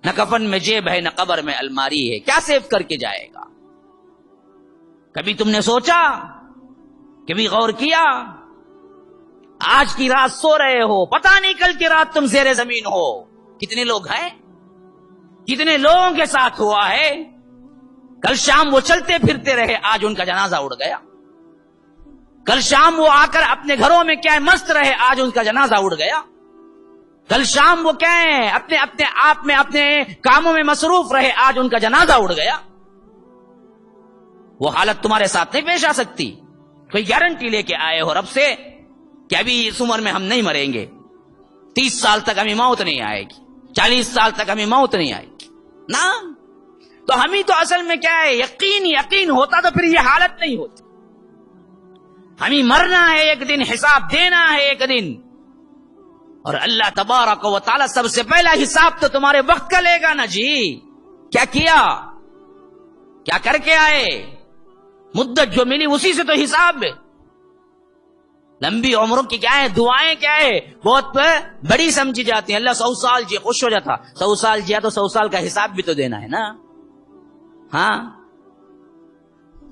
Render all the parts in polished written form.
نہ کفن میں جیب ہے، نہ قبر میں الماری ہے، کیا سیو کر کے جائے گا؟ کبھی تم نے سوچا، کبھی غور کیا؟ آج کی رات سو رہے ہو، پتہ نہیں کل کی رات تم زیر زمین ہو۔ کتنے لوگ ہیں، کتنے لوگوں کے ساتھ ہوا ہے؟ کل شام وہ چلتے پھرتے رہے، آج ان کا جنازہ اڑ گیا۔ کل شام وہ آ کر اپنے گھروں میں کیا مست رہے، آج ان کا جنازہ اڑ گیا۔ کل شام وہ کیا ہے، اپنے آپ میں اپنے کاموں میں مصروف رہے، آج ان کا جنازہ اڑ گیا۔ وہ حالت تمہارے ساتھ نہیں پیش آ سکتی؟ کوئی گارنٹی لے کے آئے ہو رب سے کہ ابھی اس عمر میں ہم نہیں مریں گے، 30 سال تک ہمیں موت نہیں آئے گی، 40 سال تک ہمیں موت نہیں آئے گی؟ نا، تو ہمیں تو اصل میں کیا ہے، یقین ہوتا تو پھر یہ حالت نہیں ہوتی۔ ہمیں مرنا ہے ایک دن، حساب دینا ہے ایک دن، اور اللہ تبارک و تعالی سب سے پہلا حساب تو تمہارے وقت کا لے گا نا جی۔ کیا کیا، کیا کر کے آئے، مدت جو ملی اسی سے تو حساب ہے۔ لمبی عمروں کی کیا ہے، دعائیں کیا ہے، بہت بڑی سمجھی جاتی ہیں۔ اللہ 100 سال جی، خوش ہو جاتا، 100 سال جیا تو 100 سال کا حساب بھی تو دینا ہے نا۔ ہاں،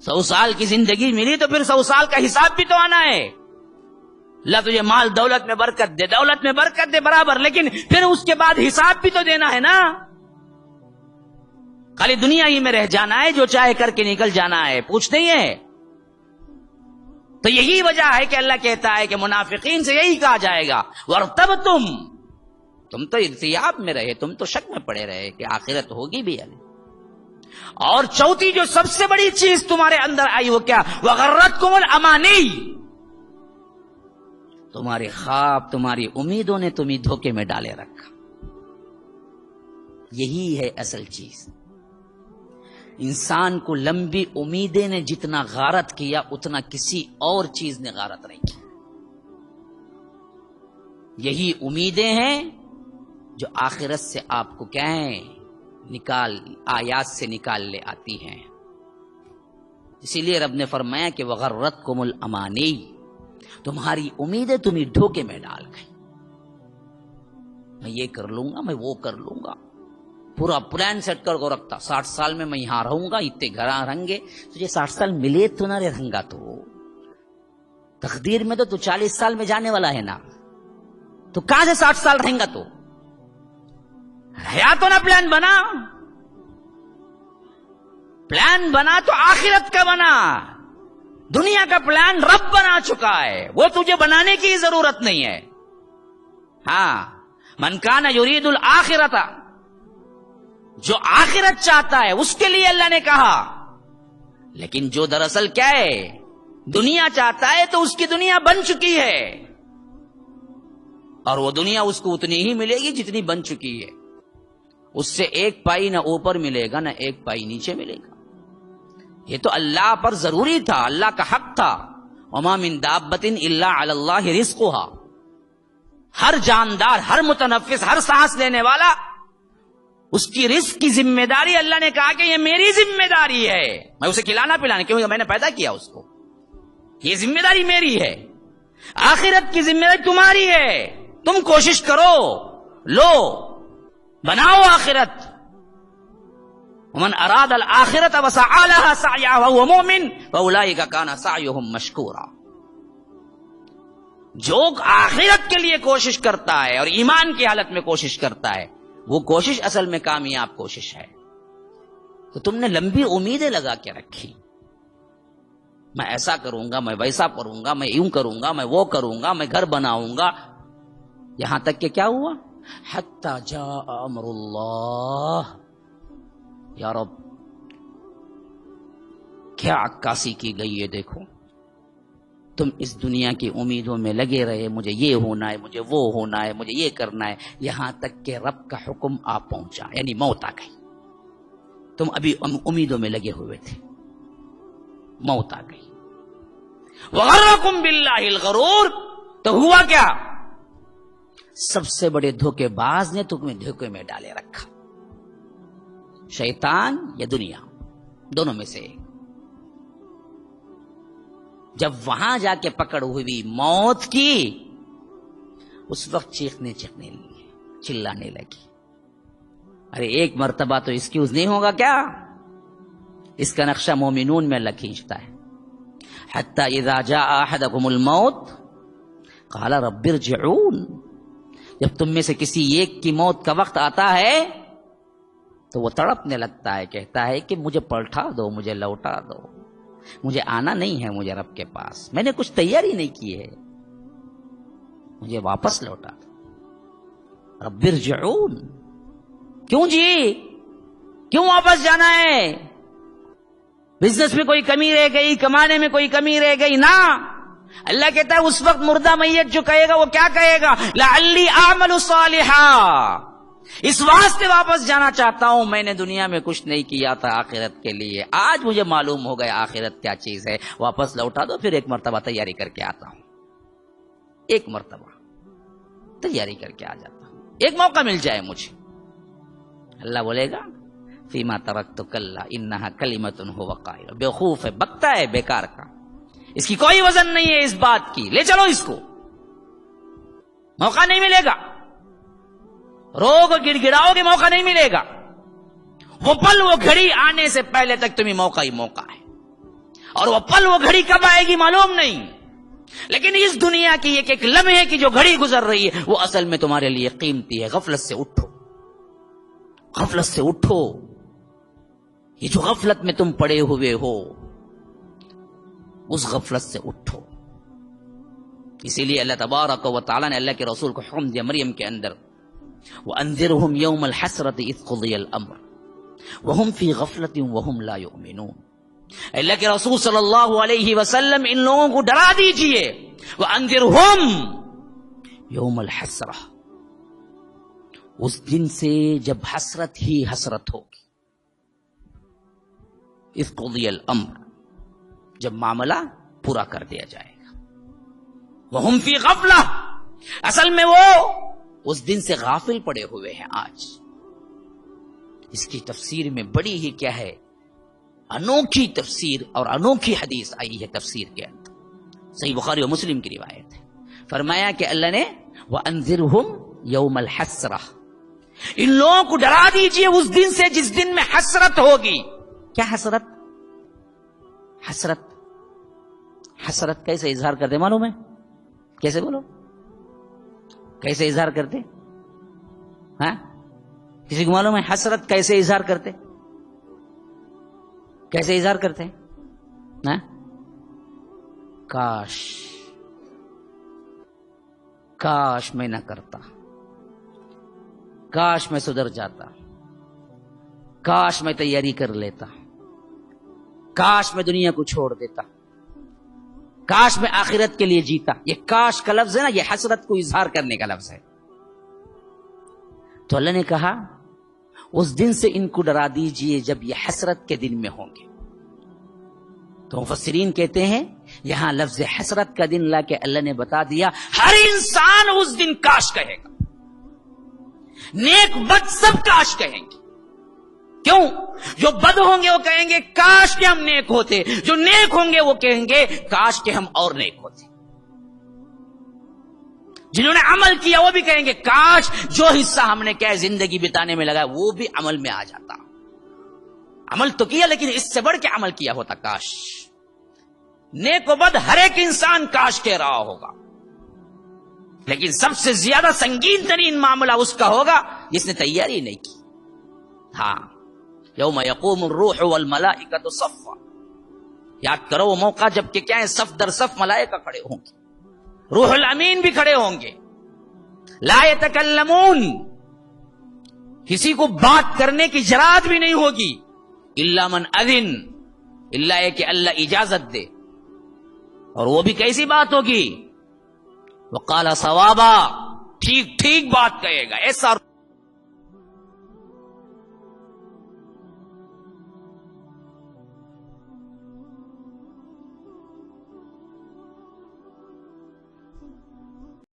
100 سال کی زندگی ملی تو پھر 100 سال کا حساب بھی تو آنا ہے۔ اللہ تجھے مال دولت میں برکت دے، دولت میں برکت دے برابر، لیکن پھر اس کے بعد حساب بھی تو دینا ہے نا۔ خالی دنیا ہی میں رہ جانا ہے، جو چاہے کر کے نکل جانا ہے، پوچھ نہیں ہے۔ تو یہی وجہ ہے کہ اللہ کہتا ہے کہ منافقین سے یہی کہا جائے گا، وَارْتَبْتُمْ، تم تو ارتیاب میں رہے، تم تو شک میں پڑے رہے کہ آخرت ہوگی بھی ہے۔ اور چوتھی جو سب سے بڑی چیز تمہارے اندر آئی وہ کیا، وَغَرَّتْكُمُ الْأَمَانِيُّ، تمہارے خواب، تمہاری امیدوں نے تمہیں دھوکے میں ڈالے رکھا۔ یہی ہے اصل چیز۔ انسان کو لمبی امیدیں نے جتنا غارت کیا، اتنا کسی اور چیز نے غارت نہیں کی۔ یہی امیدیں ہیں جو آخرت سے آپ کو کیا ہیں، آیات سے نکال لے آتی ہیں۔ اسی لیے رب نے فرمایا کہ وَغَرَّتْكُمُ الْأَمَانِيُّ، تمہاری امیدیں تمہیں دھوکے میں ڈال گئی۔ میں یہ کر لوں گا، میں وہ کر لوں گا، پورا پلان سیٹ کر کو رکھتا، 60 سال میں یہاں رہوں گا، اتنے گھر رہیں گے۔ تجھے 60 سال ملے تو نہ رہیں گا، تو تقدیر میں تو 40 سال میں جانے والا ہے نا، تو کہاں سے 60 سال رہیں گا؟ تو ہے تو نہ پلان بنا، پلان بنا تو آخرت کا بنا۔ دنیا کا پلان رب بنا چکا ہے، وہ تجھے بنانے کی ضرورت نہیں ہے۔ ہاں، من کان یرید الآخرۃ، جو آخرت چاہتا ہے اس کے لیے اللہ نے کہا، لیکن جو دراصل کیا ہے، دنیا چاہتا ہے تو اس کی دنیا بن چکی ہے، اور وہ دنیا اس کو اتنی ہی ملے گی جتنی بن چکی ہے۔ اس سے ایک پائی نہ اوپر ملے گا، نہ ایک پائی نیچے ملے گا۔ یہ تو اللہ پر ضروری تھا، اللہ کا حق تھا۔ وما من دابۃ الا علی اللہ رزقها، ہر جاندار، ہر متنفس، ہر سانس لینے والا، اس کی رزق کی ذمہ داری اللہ نے کہا کہ یہ میری ذمہ داری ہے، میں اسے کھلانا پلانا، کیونکہ میں نے پیدا کیا اس کو، یہ ذمہ داری میری ہے۔ آخرت کی ذمہ داری تمہاری ہے، تم کوشش کرو، لو، بناؤ آخرت۔ ومن اراد الآخرۃ وسعى لها سعيها وهو مؤمن فاولئک کان سعیهم مشکورا، جو آخرت کے لیے کوشش کرتا ہے اور ایمان کی حالت میں کوشش کرتا ہے، وہ کوشش اصل میں کامیاب کوشش ہے۔ تو تم نے لمبی امیدیں لگا کے رکھی، میں ایسا کروں گا، میں ویسا کروں گا، میں یوں کروں گا، میں وہ کروں گا، میں گھر بناؤں گا، یہاں تک کہ کیا ہوا، حتی جاء امر اللہ، یا رب کیا عکاسی کی گئی ہے، دیکھو تم اس دنیا کی امیدوں میں لگے رہے، مجھے یہ ہونا ہے، مجھے وہ ہونا ہے، مجھے یہ کرنا ہے، یہاں تک کہ رب کا حکم آ پہنچا، یعنی موت آ گئی۔ تم ابھی امیدوں میں لگے ہوئے تھے، موت آ گئی۔ وغرکم باللہ الغرور، تو ہوا کیا، سب سے بڑے دھوکے باز نے تمہیں دھوکے میں ڈالے رکھا، شیطان یا دنیا، دونوں میں سے۔ جب وہاں جا کے پکڑ ہوئی موت کی، اس وقت چیخنے لگی، چلانے لگی، ارے ایک مرتبہ تو ایکسکیوز نہیں ہوگا کیا؟ اس کا نقشہ مومنون میں اللہ کھینچتا ہے. حتی اذا جاء احدکم الموت قال رب ارجعون. جب تم میں سے کسی ایک کی موت کا وقت آتا ہے تو وہ تڑپنے لگتا ہے، کہتا ہے کہ مجھے پلٹا دو، مجھے لوٹا دو، مجھے آنا نہیں ہے مجھے رب کے پاس، میں نے کچھ تیاری نہیں کی ہے، مجھے واپس لوٹا دو. رب ارجعون. کیوں جی؟ کیوں واپس جانا ہے؟ بزنس میں کوئی کمی رہ گئی، کمانے میں کوئی کمی رہ گئی؟ نہ. اللہ کہتا ہے اس وقت مردہ میت جو کہے گا وہ کیا کہے گا؟ لعلی اعمل صالحا. اس واسطے واپس جانا چاہتا ہوں، میں نے دنیا میں کچھ نہیں کیا تھا آخرت کے لیے، آج مجھے معلوم ہو گیا آخرت کیا چیز ہے، واپس لوٹا دو، پھر ایک مرتبہ تیاری کر کے آتا ہوں، ایک مرتبہ تیاری کر کے آ جاتا ہوں، ایک موقع مل جائے مجھے. اللہ بولے گا فیما ترکت کلا انہا کلمۃ هو قائل. بیوقوف ہے، بکتا ہے بیکار کا، اس کی کوئی وزن نہیں ہے اس بات کی، لے چلو اس کو، موقع نہیں ملے گا، روگ گڑ گڑاؤ گے موقع نہیں ملے گا. وہ پل وہ گھڑی آنے سے پہلے تک تمہیں موقع ہی موقع ہے، اور وہ پل وہ گھڑی کب آئے گی معلوم نہیں. لیکن اس دنیا کی ایک لمحے کی جو گھڑی گزر رہی ہے وہ اصل میں تمہارے لیے قیمتی ہے. غفلت سے اٹھو، غفلت سے اٹھو. یہ جو غفلت میں تم پڑے ہوئے ہو اس غفلت سے اٹھو. اسی لیے اللہ تبارک و تعالی نے اللہ کے رسول کو حکم دیا مریم کے اندر، وَأَنذِرْهُمْ يَوْمَ الْحَسْرَةِ إِذْ قُضِيَ الْأَمْرُ وَهُمْ فِي غَفْلَةٍ وَهُمْ لَا يُؤْمِنُونَ. اللہ کے رسول صلی اللہ علیہ وسلم ان لوگوں کو ڈرا دیجئے، وَأَنذِرْهُمْ يَوْمَ الْحَسْرَةِ، اس دن سے جب حسرت ہی حسرت ہوگی. اذ قضی الامر، جب معاملہ پورا کر دیا جائے گا. وہم فی غفلہ، اصل میں وہ اس دن سے غافل پڑے ہوئے ہیں آج. اس کی تفسیر میں بڑی ہی کیا ہے انوکھی تفسیر اور انوکھی حدیث آئی ہے تفسیر کے اندر. صحیح بخاری و مسلم کی روایت ہے. فرمایا کہ اللہ نے وَأَنذِرْهُمْ يَوْمَ الْحَسْرَةِ، ان لوگوں کو ڈرا دیجئے اس دن سے جس دن میں حسرت ہوگی. کیا حسرت؟ حسرت، حسرت کیسے اظہار کرتے معلوم ہے؟ کیسے بولو، کیسے اظہار کرتے؟ ہاں کسی کو معلوم ہے حسرت کیسے اظہار کرتے؟ کیسے اظہار کرتے ہیں؟ ہاں کاش، کاش میں نہ کرتا، کاش میں سدھر جاتا، کاش میں تیاری کر لیتا، کاش میں دنیا کو چھوڑ دیتا، کاش میں آخرت کے لیے جیتا. یہ کاش کا لفظ ہے نا، یہ حسرت کو اظہار کرنے کا لفظ ہے. تو اللہ نے کہا اس دن سے ان کو ڈرا دیجئے جب یہ حسرت کے دن میں ہوں گے. تو مفسرین کہتے ہیں یہاں لفظ حسرت کا دن لا کے اللہ نے بتا دیا ہر انسان اس دن کاش کہے گا. نیک بد سب کاش کہیں گے. کیوں؟ جو بد ہوں گے وہ کہیں گے کاش کہ ہم نیک ہوتے، جو نیک ہوں گے وہ کہیں گے کاش کہ ہم اور نیک ہوتے. جنہوں نے عمل کیا وہ بھی کہیں گے کاش جو حصہ ہم نے کیا زندگی بتانے میں لگا وہ بھی عمل میں آ جاتا. عمل تو کیا لیکن اس سے بڑھ کے عمل کیا ہوتا. کاش. نیک و بد ہر ایک انسان کاش کہہ رہا ہوگا، لیکن سب سے زیادہ سنگین ترین معاملہ اس کا ہوگا جس نے تیاری نہیں کی. ہاں یوم یقوم الروح والملائکۃ صفا، یاد کرو وہ موقع جب کہ کیا ہے صف در صف ملائکہ کھڑے ہوں گے، روح الامین بھی کھڑے ہوں گے. لا یتکلمون، کسی کو بات کرنے کی جرات بھی نہیں ہوگی. الا من اذن، الا ہے کہ اللہ اجازت دے. اور وہ بھی کیسی بات ہوگی؟ وقال صوابا، ٹھیک ٹھیک بات کہے گا، ایسا